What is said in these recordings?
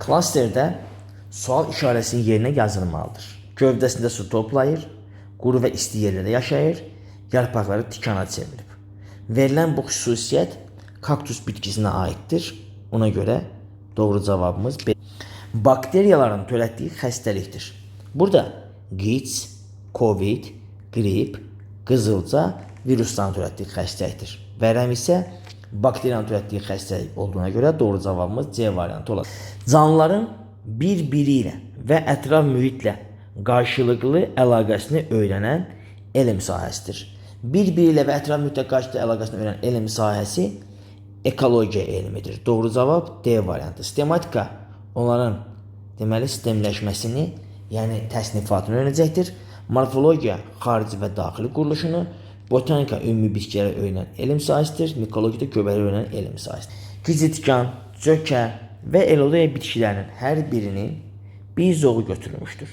Klasterdə sual işarəsinin yerinə yazılmalıdır. Gövdəsində su toplayır, quru və isti yerlərdə yaşayır, yarpaqları tikana çevirib. Verilən bu xüsusiyyət kaktus bitkisinə aiddir. Ona görə doğru cavabımız B. Bakteriyaların törətdiyi xəstəlikdir. Burada QİÇ, Covid, qrip, qızılca virusların törətdiyi xəstəlikdir. Vərəm isə bakteriyanın törətdiyi xəstəlik olduğuna görə doğru cavabımız C variantı olacaq. Canlıların bir-biri ilə və ətraf mühitlə qarşılıqlı əlaqəsini öyrənən elm sahəsidir. Bir-biri ilə və ətraf mühitlə qarşılıqlı əlaqəsini öyrənən elm sahəsi ekologiya elmidir. Doğru cavab D variantı. Sistematika onların deməli sistemləşməsini, yəni təsnifatını öyrənəcəkdir. Morfologiya xarici və daxili quruluşunu, botanika ümumi bitkiləri öyrənən elm sahəsidir. Mikologiya da göbəkləri öyrənən elm sahəsidir. Gicitkan, cökə və elodeya bitkilərinin hər birinin bir zoğu götürülmüşdür.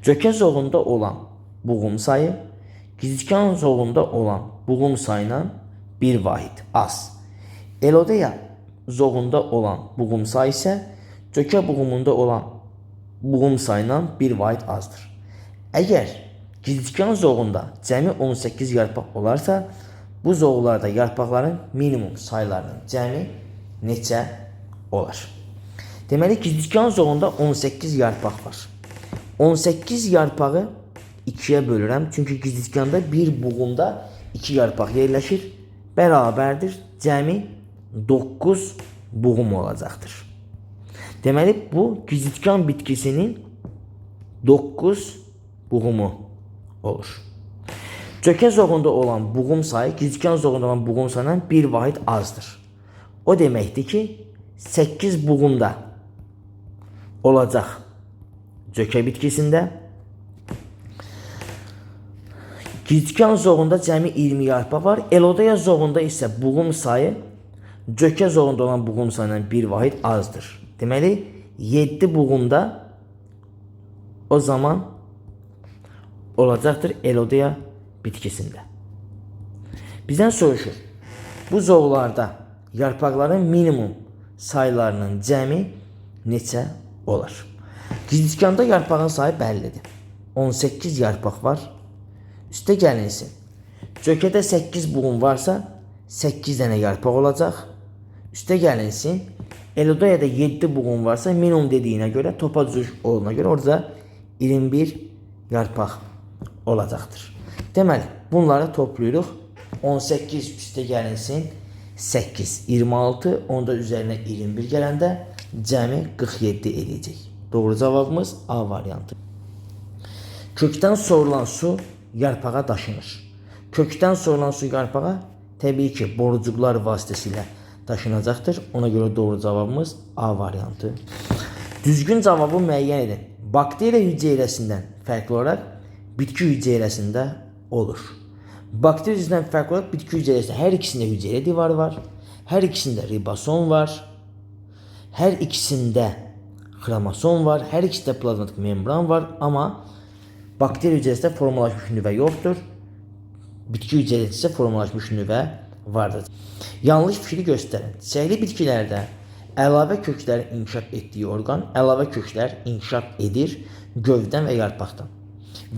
Cökə zoğunda olan buğum sayı, gicitkan zoğunda olan buğum sayından bir vahid az. Elodeya zoğunda olan buğum sayı isə cökə buğumunda olan buğum sayından bir vahid azdır. Əgər gicitkan zoğunda cəmi 18 yarpaq olarsa, bu zoğlarda yarpaqların minimum saylarının cəmi neçə olar? Deməli, gicitkan zoğunda 18 yarpaq var. 18 yarpağı 2-yə bölürəm. Çünki gicitkanda bir buğumda 2 yarpaq yerləşir. Bərabərdir. Cəmi 9 buğum olacaqdır. Deməli, bu gicitkan bitkisinin 9 buğumu olur. Cökə zoğunda olan buğum sayı gicitkan zoğunda olan buğum sayından bir vahid azdır. O deməkdir ki, 8 buğumda olacaq cökə bitkisində. Gicitkan zoğunda cəmi 20 yarpaq var. Elodeya zoğunda isə buğum sayı cökə zoğunda olan buğum sayından bir vahid azdır. Deməli, 7 buğumda o zaman olacaqdır elodeya bitkisində. Bizdən soruşur, bu zoğlarda yarpaqların minimum saylarının cəmi neçə olar? Gicitkanda yarpağın sayı bəllidir. 18 yarpaq var. Üstə gəlinsin. Cökədə 8 buğum varsa 8 dənə yarpaq olacaq. Üstə gəlinsin. Elodeyada 7 buğum varsa minimum dediyinə görə, topa düzüş olduğuna görə orada 21 yarpaq olacaqdır. Deməli, bunları toplayırıq. 18 üstə gəlinsin 8, 26, onda üzərinə 21 gələndə cəmi 47 edəcək. Doğru cavabımız A variantı. Kökdən sorulan su yarpağa daşınır. Kökdən sorulan su yarpağa təbii ki, borucuqlar vasitəsilə daşınacaqdır. Ona görə doğru cavabımız A variantı. Düzgün cavabı müəyyən edin. Bakteriya hüceyrəsindən fərqli olaraq bitki hüceyrəsində olur. Bakteriya hüceyrəsindən fərqli olaraq bitki hüceyrəsində hər ikisində hüceyrə divarı var. Hər ikisində ribosom var. Hər ikisində xromosom var. Hər ikisində plazmatik membran var. Amma bakteriya hüceyrəsində formalaşmış nüvə yoxdur. Bitki hüceyrəsində isə formalaşmış nüvə vardır. Yanlış fikri göstərin. Çiçəkli bitkilərdə əlavə köklərin inkişaf etdiyi orqan, əlavə köklər inkişaf edir gövdən və yarpaqdan.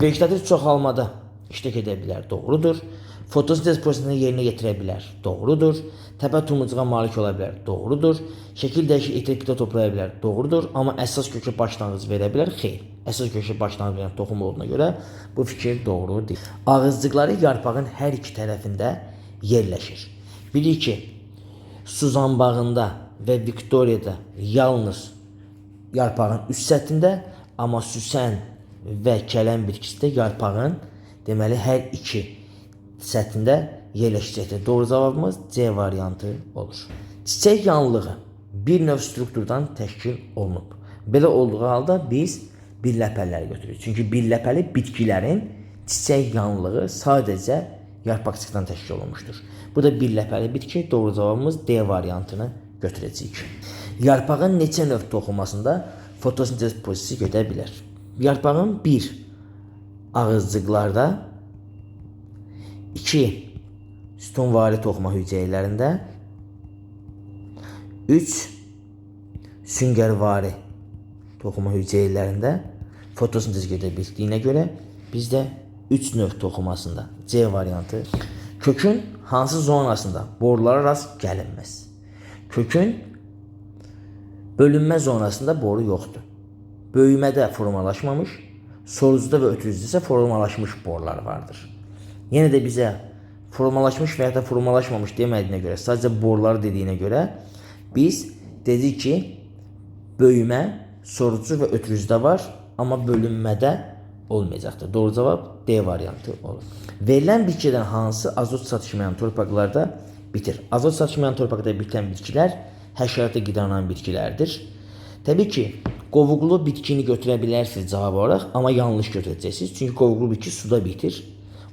Vegetativ çoxalmada iştirak edə bilər, doğrudur. Fotosintez prosesini yerinə yetirə bilər, doğrudur. Təpə tumucuğa malik ola bilər, doğrudur. Şəkil dəyişik etil qida toplaya bilər, doğrudur. Amma əsas kökə başlanğıc verə bilər, xeyr. Əsas kökə başlanğıc verən toxum olduğuna görə bu fikir doğru deyil. Ağızcıqları yarpağın hər iki tərəfində yerləşir. Bilir ki, Suzanbağında və Viktoriyada yalnız yarpağın üst səthində, amma Süsən və kələm bitkisində yarpağın deməli hər iki səthində yerləşəcəkdir. Doğru cavabımız C variantı olur. Çiçək yanlığı bir növ strukturdan təşkil olunub. Belə olduğu halda biz birləpələri götürürük. Çünki birləpəli bitkilərin çiçək yanlığı sadəcə yarpaqçıqdan təşkil olunmuşdur. Bu da birləpəli bitki. Doğru cavabımız D variantını götürəcəyik. Yarpağın neçə növ toxunmasında fotosintez prosesi gedə bilər? Yarpağın 1 ağızcıqlarda, 2 sütunvari toxuma hüceyrələrində, 3 süngərvari toxuma hüceyrələrində fotosintez gedə bildiyinə görə bizdə 3 növ toxumasında C variantı. Kökün hansı zonasında borulara rast gəlinməz? Kökün bölünmə zonasında boru yoxdur. Böyümədə formalaşmamış, sorucuda və ötürücüdə isə formalaşmış borular vardır. Yenə də bizə formalaşmış və ya da formalaşmamış demədiyinə görə, sadəcə boruları dediyinə görə biz dedik ki, böyümə sorucu və ötürücüdə var, amma bölünmədə olmayacaqdır. Doğru cavab D variantı olur. Verilən bitkidən hansı azot çatışmayan torpaqlarda bitir? Azot çatışmayan torpaqda bitən bitkilər həşərata qidanan bitkilərdir. Təbii ki, qovuqlu bitkini götürə bilərsiniz cavab olaraq, amma yanlış götürəcəksiniz. Çünki qovuqlu bitki suda bitir.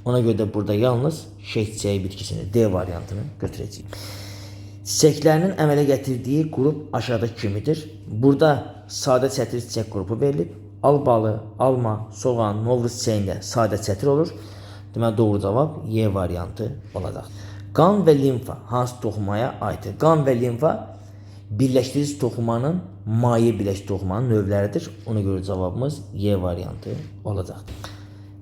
Ona görə də burada yalnız şehçiçəyi bitkisini D variantını götürəcəyik. Çiçəklərinin əmələ gətirdiyi qrup aşağıdakı kimidir? Burada sadə çətir çiçək qrupu verilib. Albalı, alma, soğan, novruz çiçəyində sadə çətir olur. Deməli, doğru cavab Y variantı olacaq. Qan və limfa hansı toxumaya aiddir? Qan və limfa birləşdirici toxumanın, maye birləşdirici toxumanın növləridir. Ona görə cavabımız Y variantı olacaq.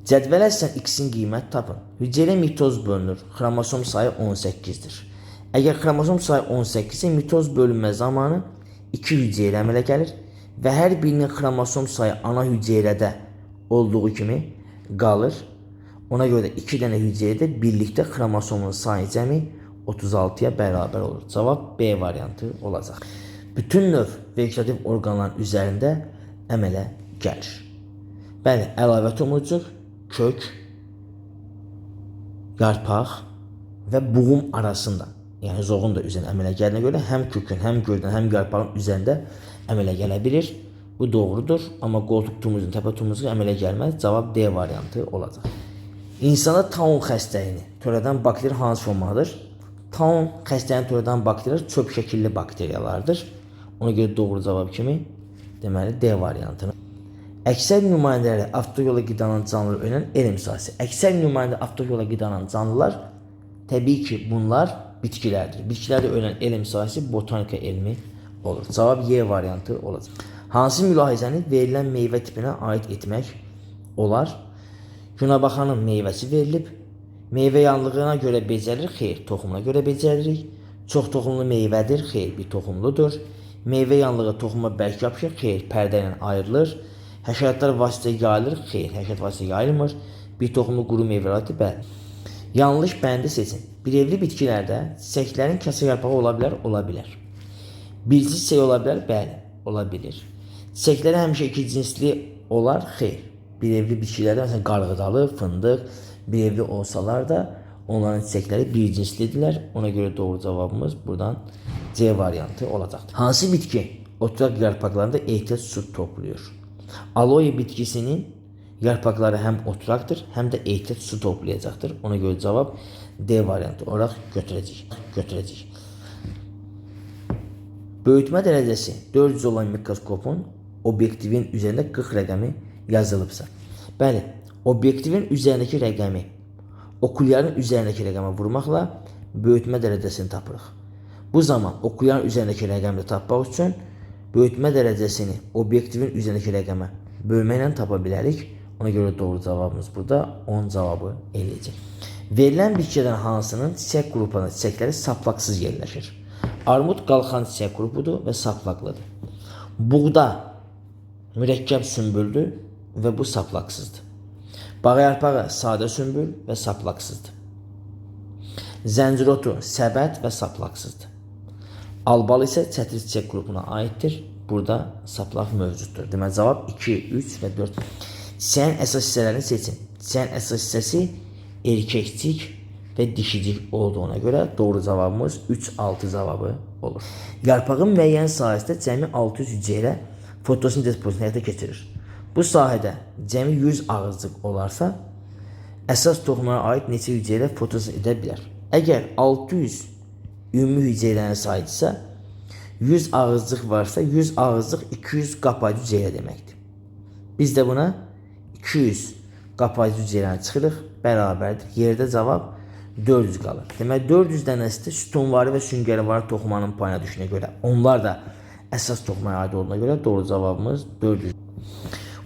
Cədvələ sən X-in qiymət tapın. Hüceyrə mitoz bölünür. Xromosom sayı 18-dir. Əgər xromosom sayı 18 isə mitoz bölünmə zamanı 2 hüceyrə əmələ gəlir və hər birinin xromosom sayı ana hüceyrədə olduğu kimi qalır. Ona görə də 2 dənə hüceyrədə birlikdə xromosomun sayı cəmi 36-ya bərabər olur. Cavab B variantı olacaq. Bütün növ vegetativ orqanların üzərində əmələ gəlir. Bəli, əlavə tomurcuq, kök, yarpaq və buğum arasında, yəni zoğun da üzərində əmələ gəlinə görə həm kökün, həm gövdən, həm yarpağın üzərində əmələ gələ bilir. Bu doğrudur, amma qoltuq tomurcuğun, təpə tomurcuğu əmələ gəlməz. Cavab D variantı olacaq. İnsanda taun xəstəliyini törədən bakteriya hansı formadır? Taun xəstəliyini törədən bakteriyalar çöp şəkilli bakteriyalardır. Ona görə doğru cavab kimi deməli D variantını. Əksər nümayəndələri avtoyola qidanan canlılar öyrənən elm sahəsi. Əksər nümayəndə avtoyola qidanan canlılar təbii ki, bunlar bitkilərdir. Bitkilərdə öyrənən elm sahəsi botanika elmi olur. Cavab Y variantı olacaq. Hansı mülahizəni verilən meyvə tipinə aid etmək olar? Günəbaxanın meyvəsi verilib. Meyvə yanlığına görə becərir, xeyr, toxumuna görə becəririk. Çox toxumlu meyvədir, xeyr, bir toxumludur. Meyvə yanlığı toxuma bərk yapışır, xeyr, pərdə ilə ayrılır. Həşəratlar vasitəyə yayılır, xeyr, həşərat vasitəyə yayılmır. Bir toxumlu quru meyvələrdir, bəli. Yanlış bəndi seçin. Birevli bitkilərdə çiçəklərin kəsə yarpağı ola bilər, ola bilər. Bircə çiçək ola bilər, bəli, ola bilir. Çiçəkləri həmişə iki cinsli olar, xeyr. Birevli bitkilərdə, məsələn, qarğıdalı, fındıq, birevli olsalar da onların çiçəkləri bir cinslidirlər. Ona görə doğru cavabımız buradan C variantı olacaqdır. Hansı bitki oturaq yarpaqlarında ehtiyat su toplayır? Aloe bitkisinin yarpaqları həm oturaqdır, həm də ehtiyat su toplayacaqdır. Ona görə cavab D variantı olaraq götürəcəyik. Böyütmə dərəcəsi 400 olan mikroskopun obyektivin üzərində 40 rəqəmi yazılıbsa. Bəli, obyektivin üzərindəki rəqəmi okulyarın üzərindəki rəqəmə vurmaqla böyütmə dərəcəsini tapırıq. Bu zaman okulyarın üzərindəki rəqəmini tapmaq üçün böyütmə dərəcəsini obyektivin üzərindəki rəqəmə bölməklə tapa bilərik. Ona görə doğru cavabımız burada 10 cavabı eləyəcək. Verilən bitkidən hansının çiçək qrupuna çiçəkləri saplaqsız yerləşir? Armud qalxan çiçək qrupudur və saplaqlıdır. Buğda mürəkkəb sümbüldür və bu saplaqsızdır. Bağ yarpağı sadə sümbül və saplaqsızdır. Zəncirotu səbət və saplaqsızdır. Albalı isə çətir çiçək qrupuna aiddir. Burada saplaq mövcuddur. Deməli, cavab 2, 3 və 4. Çiçəyin əsas hissələrini seçin. Çiçəyin əsas hissəsi erkəkcik və dişicik olduğuna görə doğru cavabımız 3-6 cavabı olur. Yarpağın müəyyən sahəsində cəmi 600 hüceyrə fotosintez prosesini həyata keçirir. Bu sahədə cəmi 100 ağızcıq olarsa, əsas toxumlara aid neçə hüceyrə fotosintez edə bilər? Əgər 600 ümumi hüceyrənin sayıdırsa, 100 ağızcıq varsa, 100 ağızcıq 200 qapayıcı hüceyrə deməkdir. Biz də buna 200 qapayıcı hüceyrəni çıxırıq, bərabərdir. Yerdə cavab 400 qalır. Demək, 400 dənəsi də sütunvari və süngərivari toxumanın payına düşünə görə onlar da əsas toxumaya aid olduğuna görə doğru cavabımız 400.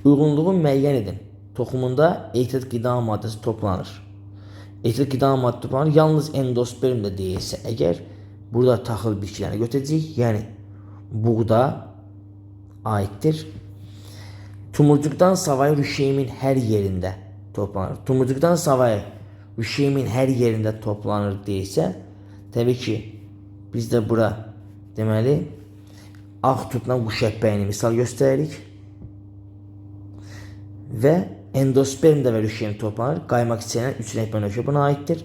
Uyğunluğu müəyyən edin. Toxumunda ehtiyat qida maddəsi toplanır. Ehtiyat qida maddəsi toplanır. Yalnız endospermdə deyilsə əgər burada taxıl bitkilərini götürəcəyik. Yəni buğda aiddir. Tumurcuqdan savayı rüşeyimin hər yerində toplanır. Tumurcuqdan savayı rüşeyimin hər yerində toplanır deyilsə, təbii ki, biz də bura deməli ağ tutla quş əppəyini misal göstəririk. Və endospermdə və rüşeyim toplanır. Qaymaq çiçəyi ilə 3 rəng bənövşə buna aiddir.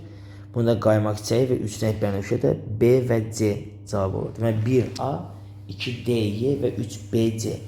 Bunda qaymaq çiçəyi və 3 rəng bənövşə də B və C cavabı olur. Deməli 1A, 2DY və 3BC